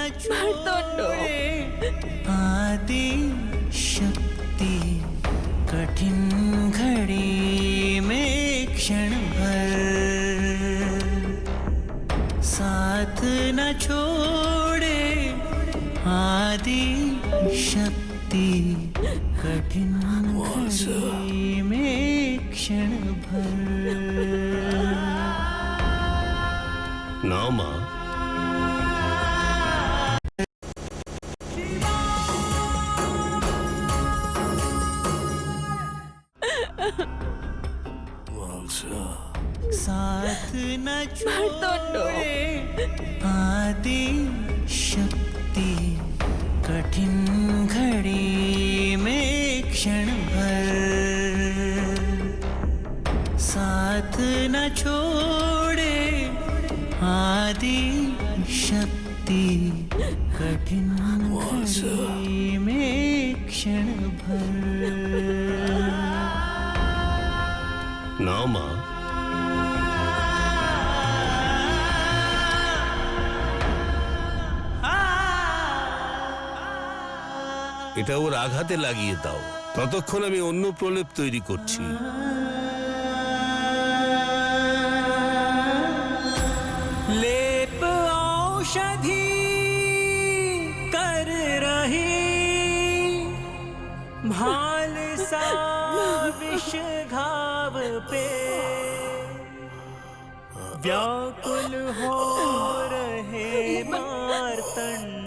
छोड़े आदि शक्ति कठिन घड़ी में क्षण भर साथ न छोड़े आदि शक्ति कठिन घड़ी में क्षण भर। ना माँ, साथ न छोड़े आदि शक्ति कठिन घड़ी में क्षण भर साथ न छोड़े आदि शक्ति कठिन घड़ी में क्षण भर। ना माँ, এটা ওর আঘাতে লাগিয়ে দাও, ততক্ষণ আমি অন্য প্রলেপ তৈরি করছি। लेप औषधि कर रही भाल सा विष घाव पे व्याकुल हो रहे मार्तंड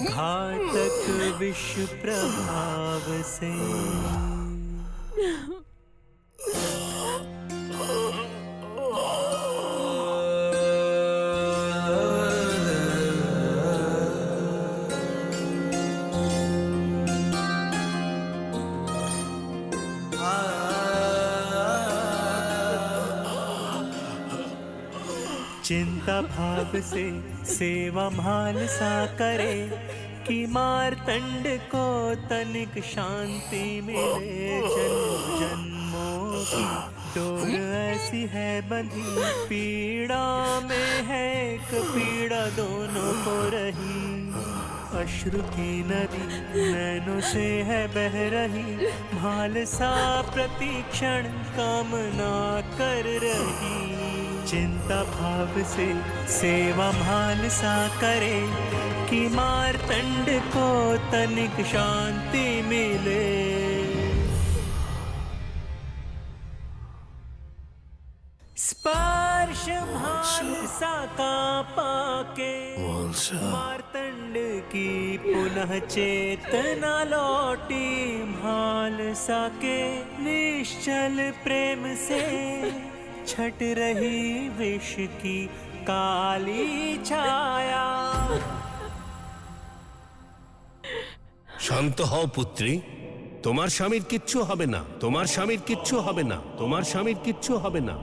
घातक विष प्रभाव से। चिंता भाव से सेवा भाल सा करे कि मार्तंड को तनिक शांति मिले। जन्म जन्मों की डोर ऐसी है बंधी पीड़ा में है एक पीड़ा दोनों को रही। अश्रु की नदी नैनों से है बह रही भाल सा प्रतिक्षण कामना कर रही। चिंता भाव से सेवा भाल सा करे कि मार्तंड को तनिक शांति मिले। स्पर्श भाल सा का पाके मार्तंड की पुनः चेतना लौटी। भाल सा के निश्चल प्रेम से छट रही विष की काली छाया। শান্ত হও পুত্রী, তোমার স্বামীর কিচ্ছু হবে না, তোমার স্বামীর কিচ্ছু হবে না, তোমার স্বামীর কিচ্ছু হবে না।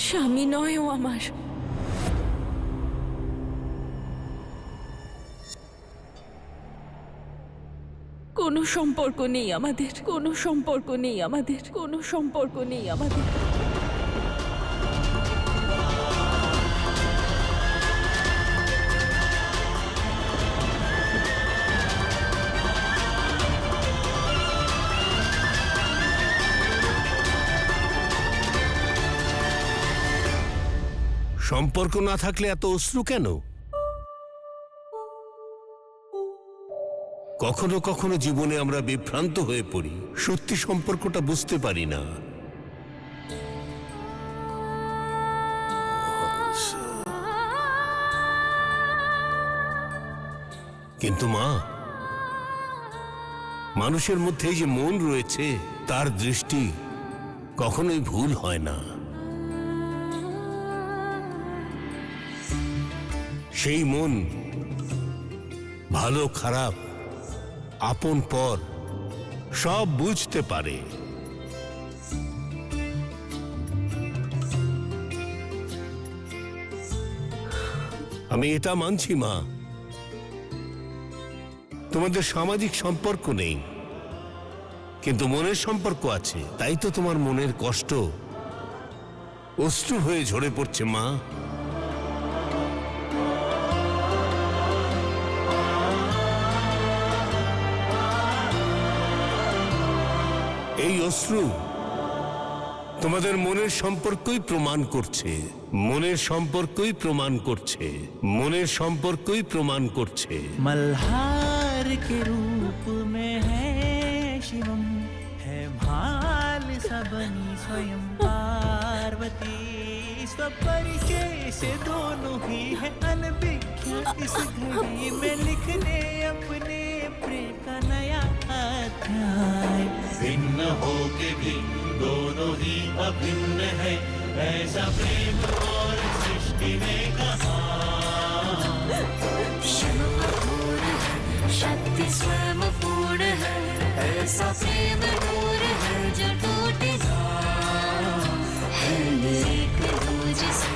স্বামী নয় ও আমার, কোনো সম্পর্ক নেই আমাদের, কোনো সম্পর্ক নেই আমাদের, কোনো সম্পর্ক নেই আমাদের। সম্পর্ক না থাকলে এত অশ্রু কেন? কখনো কখনো জীবনে আমরা বিভ্রান্ত হয়ে পড়ি, সত্যি সম্পর্কটা বুঝতে পারি না। কিন্তু মা, মানুষের মধ্যে যে মন রয়েছে তার দৃষ্টি কখনোই ভুল হয় না। সেই মন ভালো খারাপ আপন পর সব বুঝতে পারে। আমি এটা মানছি মা, তোমাদের সামাজিক সম্পর্ক নেই, কিন্তু মনের সম্পর্ক আছে। তাই তো তোমার মনের কষ্ট অশ্রু হয়ে ঝরে পড়ছে মা। এই অশ্রু তোমাদের মনের সম্পর্কই প্রমাণ করছে, মনের সম্পর্কই প্রমাণ করছে, মনের সম্পর্কই প্রমাণ করছে। मल्हार के रूप में है शिवम, है भाल सा बनी स्वयं पार्वती। सब परिचय से दोनों ही है अनभिज्ञ, इस घड़ी में लिखने अपने प्रेम का नया अध्याय। भिन्न हो के भी दोनों ही अभिन्न है, ऐसा प्रेम और सृष्टि ने कहा। शक्ति स्वयं पूर्ण है, ऐसा प्रेम दूर है जो टूटे ना। है ये एक दूजे से,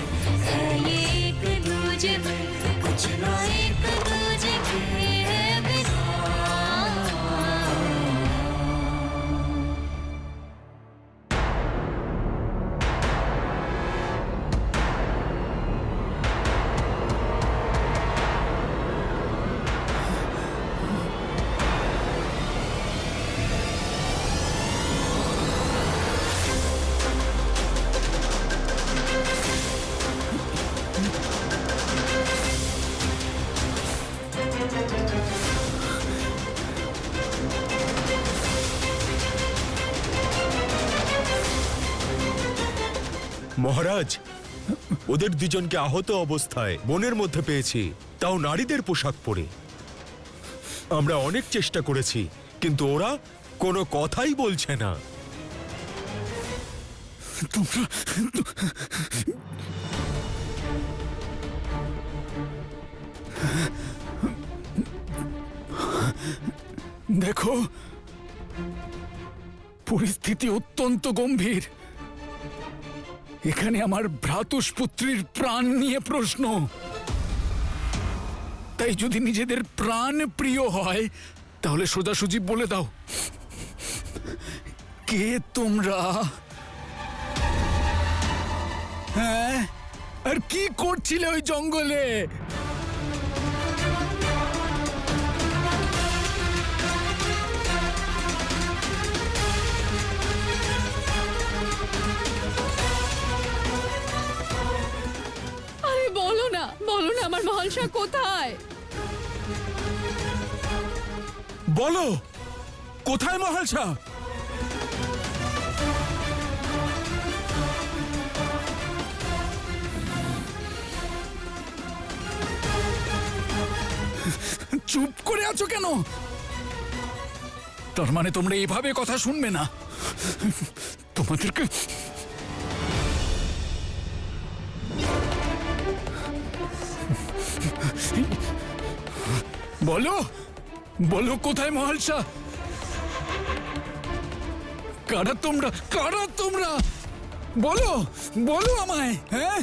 है ये एक दूजे में, कुछ ना एक दूजे के है बिना। মহারাজ, ওদের দুজনকে আহত অবস্থায় বনের মধ্যে পেয়েছি, তাও নারীদের পোশাক পরে। আমরা অনেক চেষ্টা করেছি, কিন্তু ওরা কোনো কথাই বলছে না। দেখো, পরিস্থিতি অত্যন্ত গম্ভীর। এখানে আমার ভ্রাতুষ্পুত্রীর প্রাণ নিয়ে প্রশ্ন। তাই যদি নিজেদের প্রাণ প্রিয় হয় তাহলে সোজাসুজি বলে দাও, কে তোমরা? হ্যাঁ, আর কি করছিলে ওই জঙ্গলে? আরে বলো না, বলো না আমার মহালসা কোথায়? বলো, কোথায় মহালসা? চুপ করে আছো কেন? তার মানে তোমরা এভাবে কথা শুনবে না? তোমাদেরকে বলো, বলো কোথায় মহালসা? কারা তোমরা? কারা তোমরা? বলো, বলো আমায়। হ্যাঁ,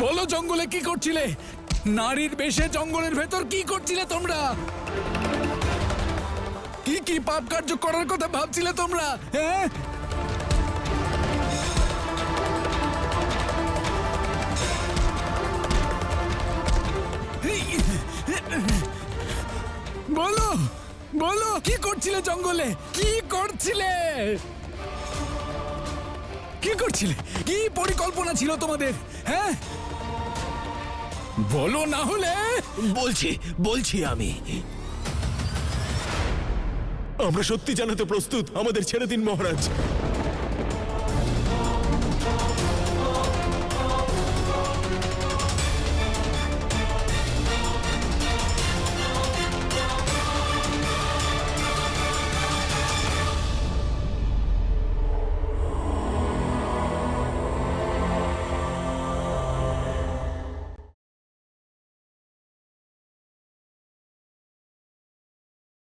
বলো, জঙ্গলে কি করছিলে? নারীর বেশে জঙ্গলের ভেতর কি করছিলে তোমরা? কি কি পাপ কার্য করার কথা ভাবছিলে তোমরা? হ্যাঁ, বলো, বলো, কি করছিলে জঙ্গলে? কি করছিলে? কি করছিলে? কি পরিকল্পনা ছিল তোমাদের? হ্যাঁ, বলো, না হলে বলছি আমি। আমরা সত্যি জানাতে প্রস্তুত, আমাদের ছেড়ে দিন মহারাজ।